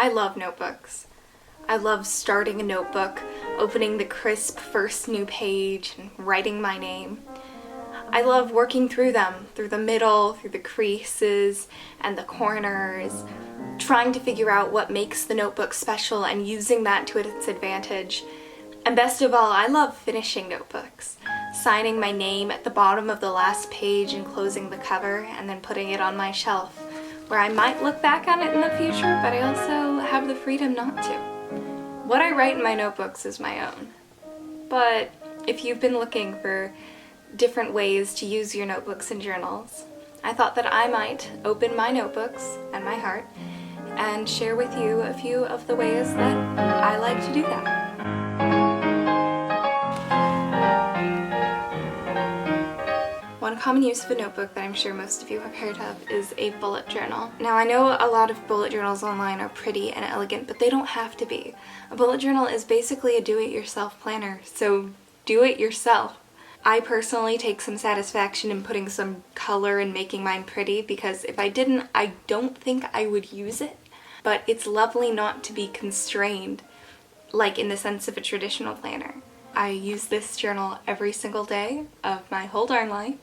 I love notebooks. I love starting a notebook, opening the crisp first new page, and writing my name. I love working through them, through the middle, through the creases and the corners, trying to figure out what makes the notebook special and using that to its advantage. And best of all, I love finishing notebooks, signing my name at the bottom of the last page and closing the cover and then putting it on my shelf, where I might look back on it in the future, but I also have the freedom not to. What I write in my notebooks is my own. But if you've been looking for different ways to use your notebooks and journals, I thought that I might open my notebooks and my heart and share with you a few of the ways that I like to do that. One common use of a notebook that I'm sure most of you have heard of is a bullet journal. Now, I know a lot of bullet journals online are pretty and elegant, but they don't have to be. A bullet journal is basically a do-it-yourself planner, so do it yourself. I personally take some satisfaction in putting some color and making mine pretty, because if I didn't, I don't think I would use it. But it's lovely not to be constrained, like in the sense of a traditional planner. I use this journal every single day of my whole darn life,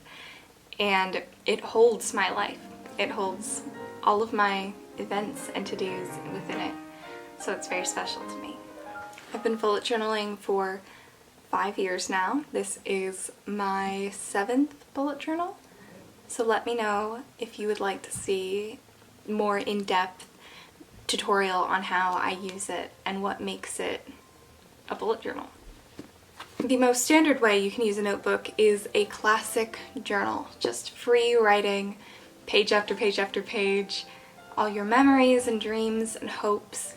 and it holds my life. It holds all of my events and to-dos within it, so it's very special to me. I've been bullet journaling for 5 years now. This is my 7th bullet journal, so let me know if you would like to see more in-depth tutorial on how I use it and what makes it a bullet journal. The most standard way you can use a notebook is a classic journal, just free writing, page after page after page, all your memories and dreams and hopes.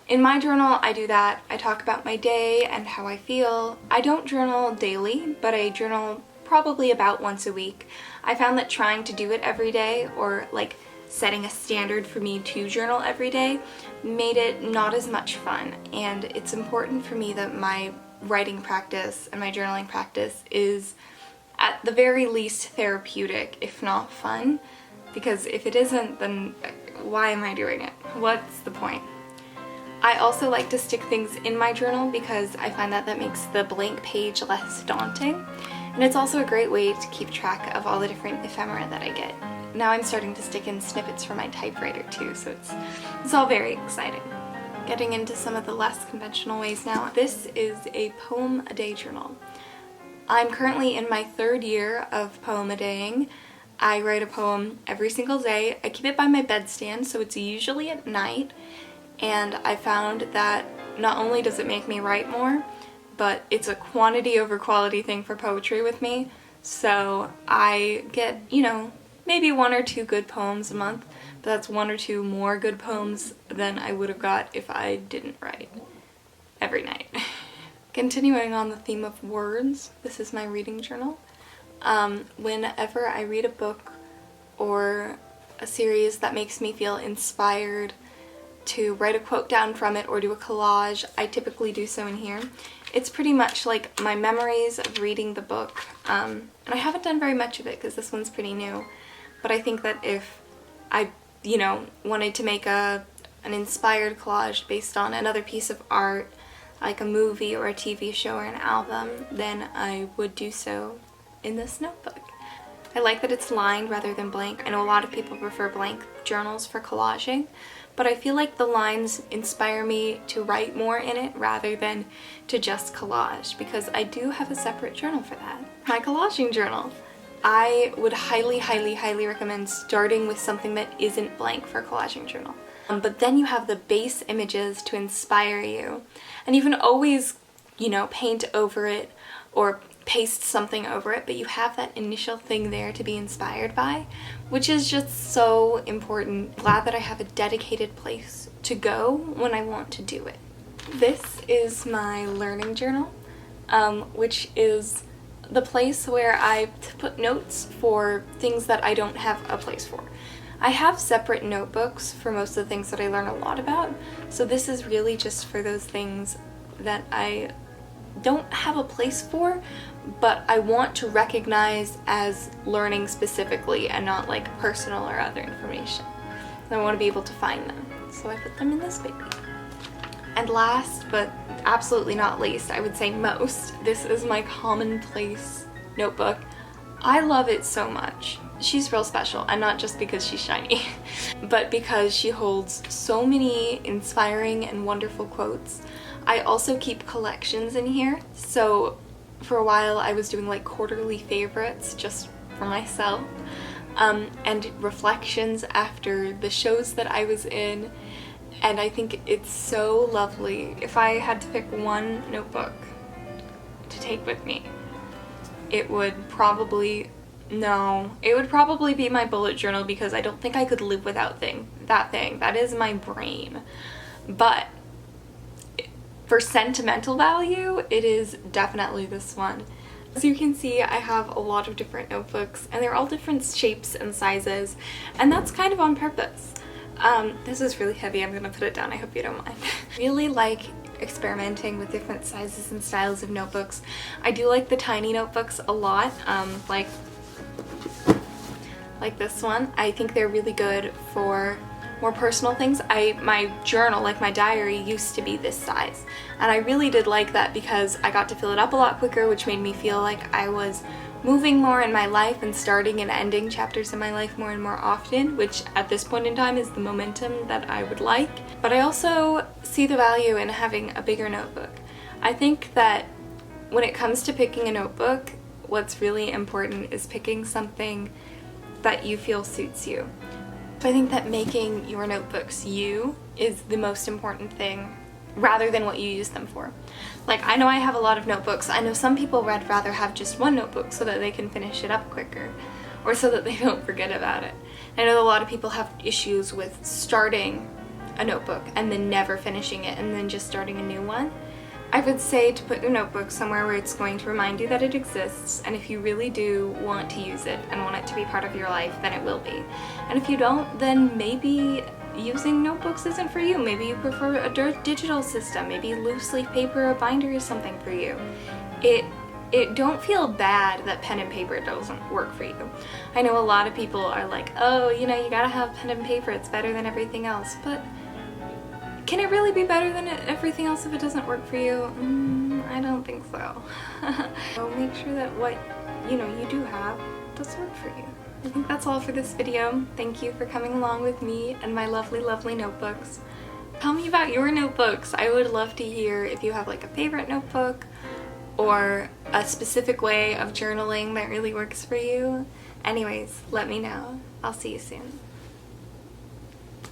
In my journal, I do that. I talk about my day and how I feel. I don't journal daily, but I journal probably about once a week. I found that trying to do it every day, or like setting a standard for me to journal every day, made it not as much fun. And it's important for me that my writing practice and my journaling practice is at the very least therapeutic, if not fun, because if it isn't, then why am I doing it? What's the point? I also like to stick things in my journal because I find that that makes the blank page less daunting, and it's also a great way to keep track of all the different ephemera that I get. Now I'm starting to stick in snippets from my typewriter too, so it's all very exciting. Getting into some of the less conventional ways now. This is a poem-a-day journal. I'm currently in my 3rd year of poem-a-daying. I write a poem every single day. I keep it by my bedstand, so it's usually at night, and I found that not only does it make me write more, but it's a quantity over quality thing for poetry with me, so I get, maybe 1 or 2 good poems a month, but that's 1 or 2 more good poems than I would have got if I didn't write every night. Continuing on the theme of words, this is my reading journal. Whenever I read a book or a series that makes me feel inspired to write a quote down from it or do a collage, I typically do so in here. It's pretty much like my memories of reading the book, and I haven't done very much of it because this one's pretty new, but I think that if I wanted to make an inspired collage based on another piece of art, like a movie or a TV show or an album, then I would do so in this notebook. I like that it's lined rather than blank. I know a lot of people prefer blank journals for collaging, but I feel like the lines inspire me to write more in it rather than to just collage, because I do have a separate journal for that. My collaging journal. I would highly, highly, highly recommend starting with something that isn't blank for a collaging journal. But then you have the base images to inspire you, and you can always, paint over it or paste something over it, but you have that initial thing there to be inspired by, which is just so important. Glad that I have a dedicated place to go when I want to do it. This is my learning journal, which is the place where I put notes for things that I don't have a place for. I have separate notebooks for most of the things that I learn a lot about, so this is really just for those things that I don't have a place for, but I want to recognize as learning specifically and not like personal or other information. I want to be able to find them. So I put them in this baby. And last, but absolutely not least, I would say most, this is my commonplace notebook. I love it so much. She's real special, and not just because she's shiny, but because she holds so many inspiring and wonderful quotes. I also keep collections in here, so for a while I was doing like quarterly favorites just for myself, and reflections after the shows that I was in, and I think it's so lovely. If I had to pick one notebook to take with me, it would probably be my bullet journal, because I don't think I could live without that thing. That is my brain. But for sentimental value, it is definitely this one. As you can see, I have a lot of different notebooks, and they're all different shapes and sizes, and that's kind of on purpose. This is really heavy. I'm gonna put it down. I hope you don't mind. Really like experimenting with different sizes and styles of notebooks. I do like the tiny notebooks a lot, like this one. I think they're really good for more personal things. My journal, like my diary, used to be this size, and I really did like that because I got to fill it up a lot quicker, which made me feel like I was moving more in my life and starting and ending chapters in my life more and more often, which at this point in time is the momentum that I would like. But I also see the value in having a bigger notebook. I think that when it comes to picking a notebook, what's really important is picking something that you feel suits you. So I think that making your notebooks you is the most important thing, rather than what you use them for. Like, I know I have a lot of notebooks. I know some people would rather have just one notebook so that they can finish it up quicker, or so that they don't forget about it. I know a lot of people have issues with starting a notebook and then never finishing it and then just starting a new one. I would say to put your notebook somewhere where it's going to remind you that it exists, and if you really do want to use it and want it to be part of your life, then it will be. And if you don't, then maybe using notebooks isn't for you. Maybe you prefer a digital system. Maybe loose leaf paper or binder is something for you. Don't feel bad that pen and paper doesn't work for you. I know a lot of people are like, oh, you know, you gotta have pen and paper, it's better than everything else. But can it really be better than everything else if it doesn't work for you? I don't think so. So make sure that what you do have does work for you. I think that's all for this video. Thank you for coming along with me and my lovely, lovely notebooks. Tell me about your notebooks. I would love to hear if you have like a favorite notebook or a specific way of journaling that really works for you. Anyways, let me know. I'll see you soon.